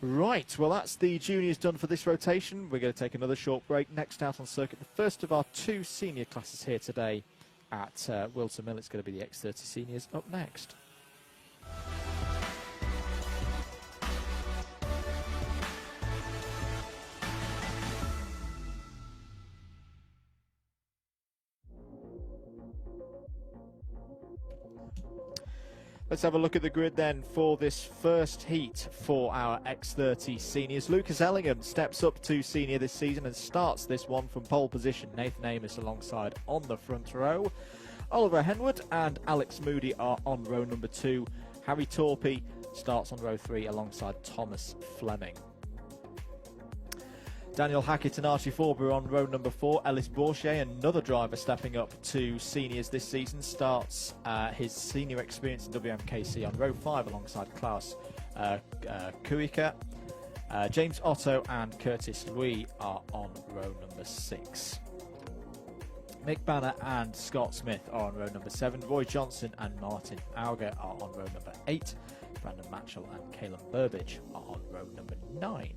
Right, well that's the juniors done for this rotation. We're going to take another short break. Next out on circuit, the first of our two senior classes here today at Wilton Mill. It's going to be the X30 seniors up next. Let's have a look at the grid then for this first heat for our X30 seniors. Lucas Ellingham steps up to senior this season and starts this one from pole position. Nathan Amos alongside on the front row. Oliver Henwood and Alex Moody are on row number 2. Harry Torpey starts on row 3 alongside Thomas Fleming. Daniel Hackett and Archie Forber on row number 4. Ellis Bourchier, another driver stepping up to seniors this season, starts his senior experience in WMKC on row 5 alongside Klaus Kuika. James Otto and Curtis Louis are on row number 6. Mick Banner and Scott Smith are on row number 7. Roy Johnson and Martin Auger are on row number 8. Brandon Matchell and Caleb Burbage are on row number 9.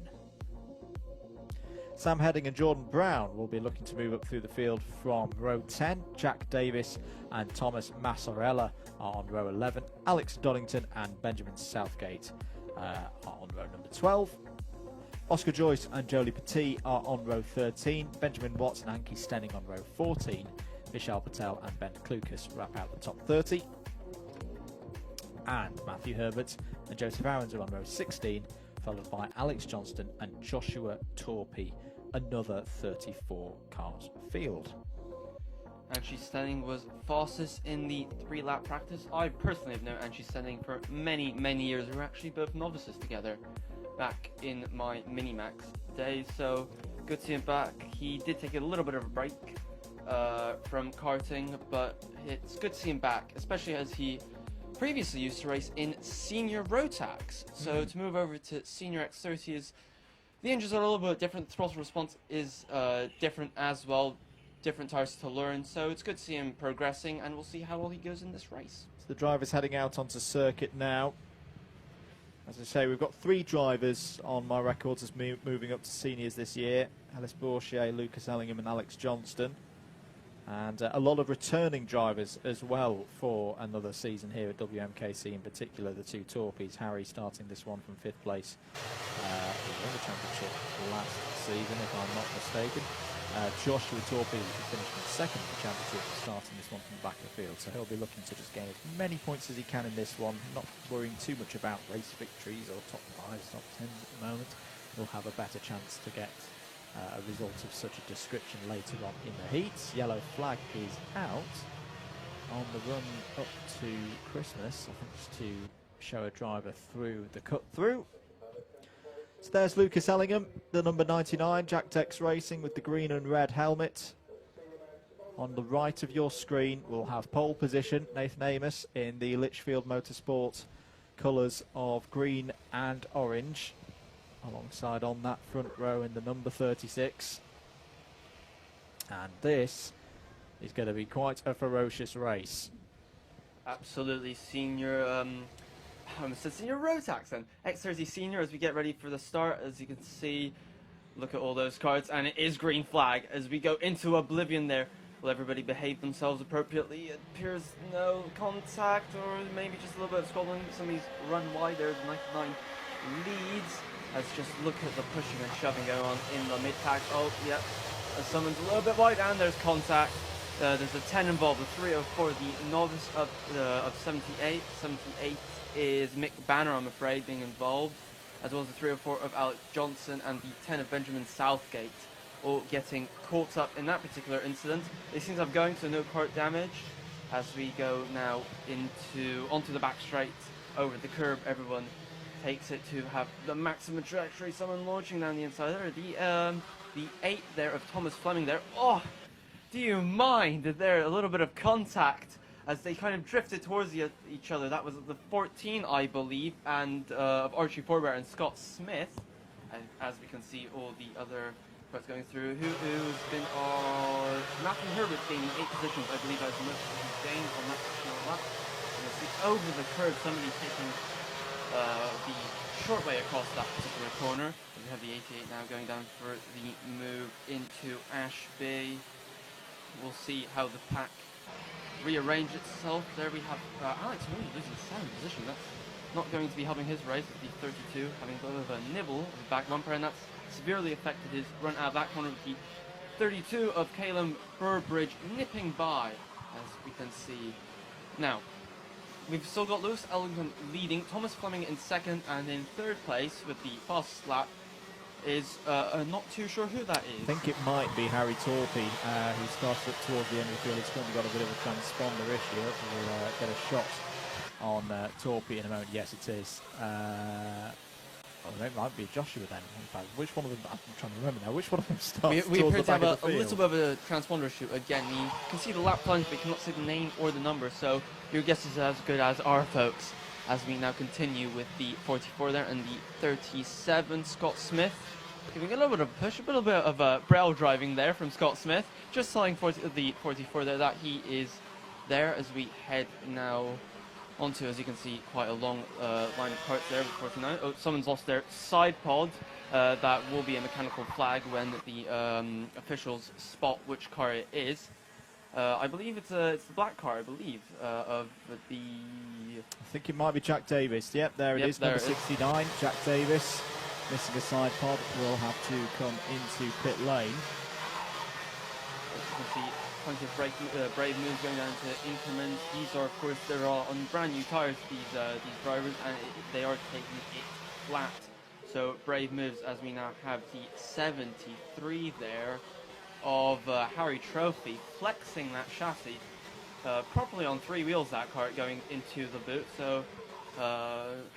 Sam Heading and Jordan Brown will be looking to move up through the field from row 10. Jack Davis and Thomas Massarella are on row 11. Alex Donington and Benjamin Southgate are on row number 12. Oscar Joyce and Jolie Petit are on row 13. Benjamin Watts and Anki Stenning on row 14. Vishal Patel and Ben Klukas wrap out the top 30. And Matthew Herbert and Joseph Aarons are on row 16, followed by Alex Johnston and Joshua Torpey, another 34 cars field. Angie Stenning was fastest in the 3-lap practice. I personally have known Angie Stenning for many years. We were actually both novices together back in my Minimax days, so good to see him back. He did take a little bit of a break from karting, but it's good to see him back, especially as he previously used to race in senior Rotax. So to move over to senior X30 is, the engines are a little bit different, the throttle response is different as well, different tires to learn, so it's good to see him progressing, and we'll see how well he goes in this race. So the drivers heading out onto circuit now. As I say, we've got 3 drivers on my records as moving up to seniors this year. Ellis Bourchier, Lucas Ellingham and Alex Johnston. And a lot of returning drivers as well for another season here at WMKC, in particular the 2 Torpeys. Harry starting this one from 5th place. He won the championship last season, if I'm not mistaken. Joshua Torpey finished in 2nd in the championship, starting this one from the back of the field. So he'll be looking to just gain as many points as he can in this one, not worrying too much about race victories or top 5s, top 10s at the moment. He'll have a better chance to get a result of such a description later on in the heats. Yellow flag is out on the run up to Christmas, I think, just to show a driver through the cut through. So there's Lucas Ellingham, the number 99, Jack Tex Racing with the green and red helmet. On the right of your screen we'll have pole position, Nathan Amos in the Litchfield Motorsport colours of green and orange. Alongside on that front row in the number 36. And this is going to be quite a ferocious race. Absolutely, senior, I almost said senior Rotax then. X30 senior as we get ready for the start. As you can see, look at all those cards, and it is green flag as we go into oblivion there. Will everybody behave themselves appropriately? It appears no contact, or maybe just a little bit of squabbling. Somebody's run wide. There's 99 leads. Let's just look at the pushing and shoving going on in the mid-pack. Oh, yep. Someone's a little bit wide, and there's contact. There's a 10 involved, a 304, the novice of 78. 78 is Mick Banner, I'm afraid, being involved, as well as the 304 of Alex Johnson and the 10 of Benjamin Southgate, all getting caught up in that particular incident. They seem to have going to no cart damage as we go now onto the back straight, over the curb. Everyone takes it to have the maximum trajectory. Someone launching down the inside there. The 8 there of Thomas Fleming there. Oh, do you mind there? A little bit of contact as they kind of drifted towards each other. That was the 14, I believe, and of Archie Forber and Scott Smith. And as we can see, all the other parts going through. Who's been Matthew Herbert gaining 8 positions, I believe, as most of his gained on that particular lap. And you see over the curve, somebody taking the short way across that particular corner. We have the 88 now going down for the move into Ashby. We'll see how the pack rearrange itself. There we have Alex really losing 7th position. That's not going to be helping his race as the 32 having a bit of a nibble of the back bumper, and that's severely affected his run out of that corner with the 32 of Caleb Burbridge nipping by, as we can see. Now, we've still got Lewis Ellington leading, Thomas Fleming in 2nd, and in 3rd place with the fastest lap is not too sure who that is. I think it might be Harry Torpy, who started up towards the end of the field. He's currently got a bit of a transponder issue. We'll get a shot on Torpy in a moment. Yes, it is. It might be Joshua then. In fact, which one of them? I'm trying to remember now. Which one of them starts? We towards appear the to have back of a the little field? bit of a transponder issue again. You can see the lap times, but you cannot see the name or the number. So your guess is as good as our folks. As we now continue with the 44 there and the 37, Scott Smith. Giving a little bit of a push, a little bit of braille driving there from Scott Smith. Just telling the 44 there that he is there as we head now onto, as you can see, quite a long line of carts there with 49. Oh, someone's lost their side pod. That will be a mechanical flag when the officials spot which car it is. I believe it's the black car, I believe, of the... I think it might be Jack Davis. Yep, there it is, number 69, Jack Davis. Missing a side pod, will have to come into pit lane. As you can see, plenty of brave moves going down to increments. These are, of course, they're all on brand new tyres, these drivers, and they are taking it flat. So brave moves as we now have the 73 there of Harry Trophy flexing that chassis properly on 3 wheels, that cart going into the boot. So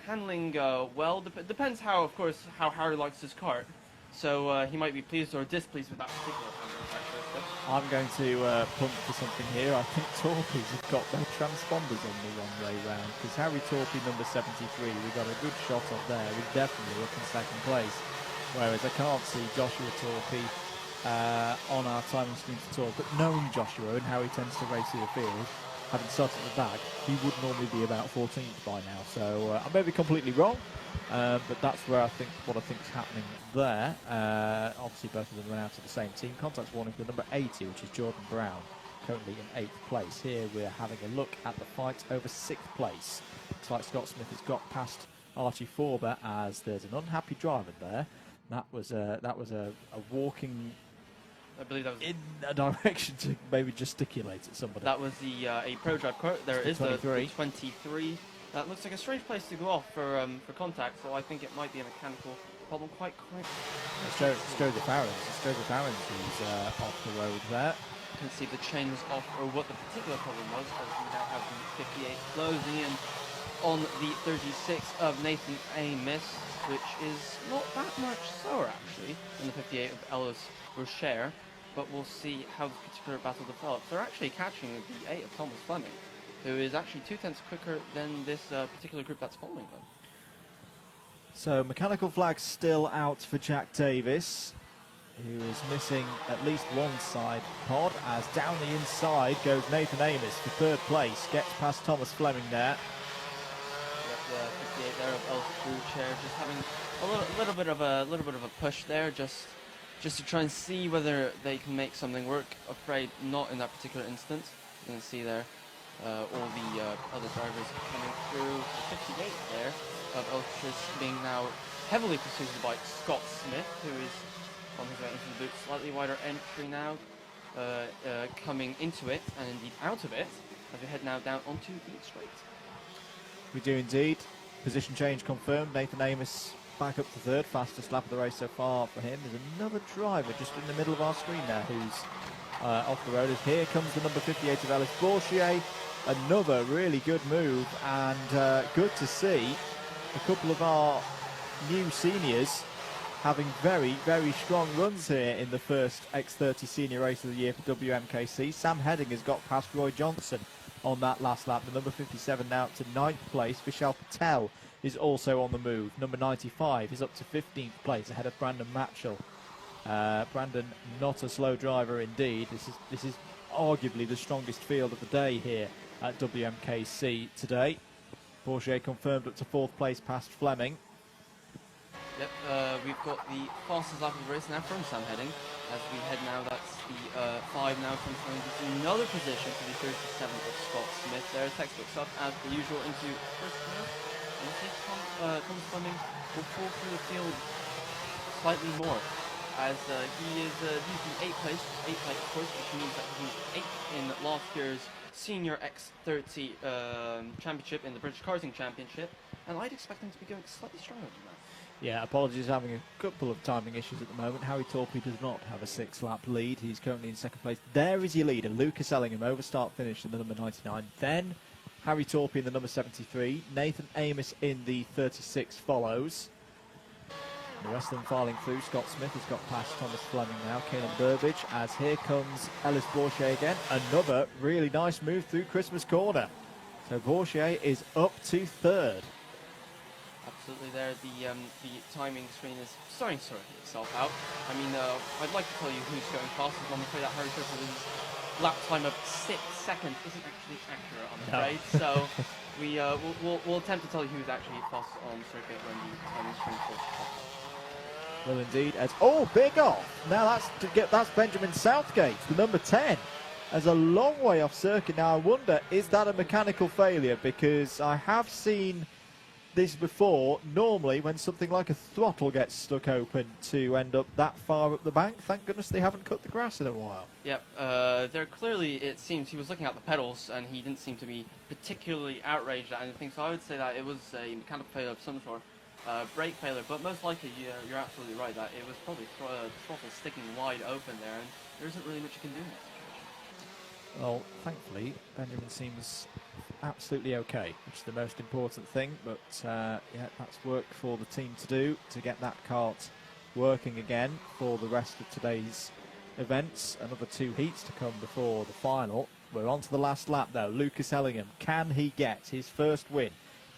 handling well, depends how, of course, how Harry likes his cart. So he might be pleased or displeased with that particular handling characteristic. I'm going to punt for something here. I think Torpy's have got their transponders on the wrong way round, because Harry Torpy, number 73, we got a good shot of there. We definitely look in 2nd place, whereas I can't see Joshua Torpy on our timing screen to talk. But knowing Joshua and how he tends to race through the field, having started at the back, he would normally be about 14th by now. So I may be completely wrong, but that's where I think what I think is happening there. Obviously, both of them went out to the same team. Contact warning for number 80, which is Jordan Brown, currently in 8th place. Here we're having a look at the fight over 6th place. Looks like Scott Smith has got past Archie Forber as there's an unhappy driver there. That was a walking, I believe that was in a direction to maybe gesticulate at somebody. That was the a pro drive cart. There is the 23. That looks like a strange place to go off for contact. So I think it might be a mechanical problem. Quite. It's Joseph Aarons. It's Joseph Aarons who's off the road there. You can see the chain was off, or what the particular problem was, as we now have the 58 closing in on the 36 of Nathan Amos, which is not that much slower actually than the 58 of Ellis Rocher. But we'll see how this particular battle develops. They're actually catching the 8 of Thomas Fleming, who is actually 2/10 quicker than this particular group that's following them. So mechanical flag still out for Jack Davis, who is missing at least one side pod, as down the inside goes Nathan Amos for 3rd place, gets past Thomas Fleming there. Yep, the 58 there of Ellis Rocher, just having a little bit of a push there, just to try and see whether they can make something work. Afraid not in that particular instance. You can see there all the other drivers coming through. The 58 there of Ultras being now heavily pursued by Scott Smith, who is on his way into the boot. Slightly wider entry now, coming into it and indeed out of it as we head now down onto the straight. We do indeed. Position change confirmed. Nathan Amos back up to 3rd, fastest lap of the race so far for him. There's another driver just in the middle of our screen there who's off the road. Here comes the number 58 of Alice Bourchier. Another really good move, and good to see a couple of our new seniors having very, very strong runs here in the first X30 senior race of the year for WMKC. Sam Heading has got past Roy Johnson on that last lap. The number 57 now up to 9th place. Vishal Patel is also on the move. Number 95 is up to 15th place ahead of Brandon Matchell. Brandon, not a slow driver indeed. This is arguably the strongest field of the day here at WMKC today. Bourget confirmed up to 4th place past Fleming. Yep, we've got the fastest lap of the race now from Sam Heading. As we head now, that's the 5 now from Sam Heading. Another position for the 37 of Scott Smith. There, textbook stuff as per usual into first gear. And I think Thomas Fleming will pull through the field slightly more, as he is using 8th place, of course, which means that he's 8th in last year's Senior X30 Championship in the British Karting Championship, and I'd expect him to be going slightly stronger than that. Yeah, apologies, having a couple of timing issues at the moment. Harry Torpey does not have a 6-lap lead. He's currently in second place. There is your leader, Lucas Ellingham, over start finish in the number 99. Then Harry Torpey in the number 73. Nathan Amos in the 36 follows. The rest of them filing through. Scott Smith has got past Thomas Fleming now. Caelan Burbage, as here comes Ellis Bourchier again. Another really nice move through Christmas Corner. So Bourchier is up to 3rd. Absolutely there, the timing screen is starting to sort itself out. I mean, I'd like to tell you who's going fastest. I'm afraid that Harry Torpey's lap time of 6 seconds isn't actually accurate, I'm afraid. No. So we'll attempt to tell you who's actually fastest on circuit when the timing screen falls off. Well, indeed. As big off. Now that's Benjamin Southgate, the number 10. As a long way off circuit. Now I wonder, is that a mechanical failure? Because I have seen this before. Normally, when something like a throttle gets stuck open to end up that far up the bank, thank goodness they haven't cut the grass in a while. Yep, there clearly, it seems, he was looking at the pedals and he didn't seem to be particularly outraged at anything, so I would say that it was a mechanical failure of some sort, brake failure, but most likely you're absolutely right that it was probably throttle sticking wide open there, and there isn't really much you can do in that situation. Well, thankfully, Benjamin seems absolutely okay, which is the most important thing, but yeah, that's work for the team to do to get that kart working again for the rest of today's events. Another 2 heats to come before the final. We're on to the last lap though. Lucas Ellingham, can he get his first win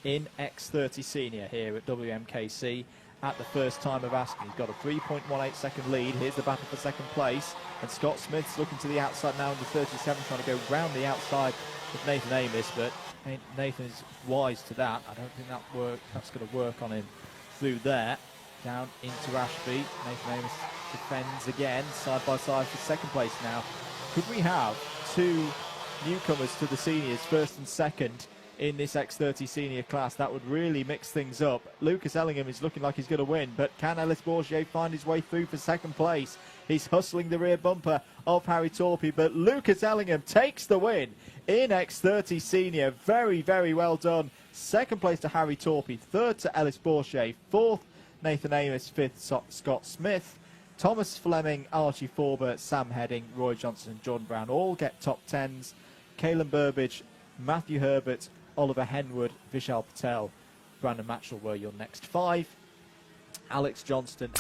in X30 Senior here at WMKC at the first time of asking? He's got a 3.18 second lead. Here's the battle for second place, and Scott Smith's looking to the outside now in the 37, trying to go round the outside with Nathan Amos, but Nathan is wise to that. I don't think that's going to work on him through there. Down into Ashby. Nathan Amos defends again, side by side for second place now. Could we have 2 newcomers to the seniors, first and second, in this X30 senior class? That would really mix things up. Lucas Ellingham is looking like he's going to win, but can Ellis Bourchier find his way through for second place? He's hustling the rear bumper of Harry Torpey, but Lucas Ellingham takes the win in X30 senior. Very, very well done. Second place to Harry Torpey, 3rd to Ellis Bourchier, 4th Nathan Amos, 5th Scott Smith. Thomas Fleming, Archie Forber, Sam Heading, Roy Johnson and Jordan Brown all get top 10s. Caelan Burbage, Matthew Herbert, Oliver Henwood, Vishal Patel, Brandon Matchell were your next 5. Alex Johnston.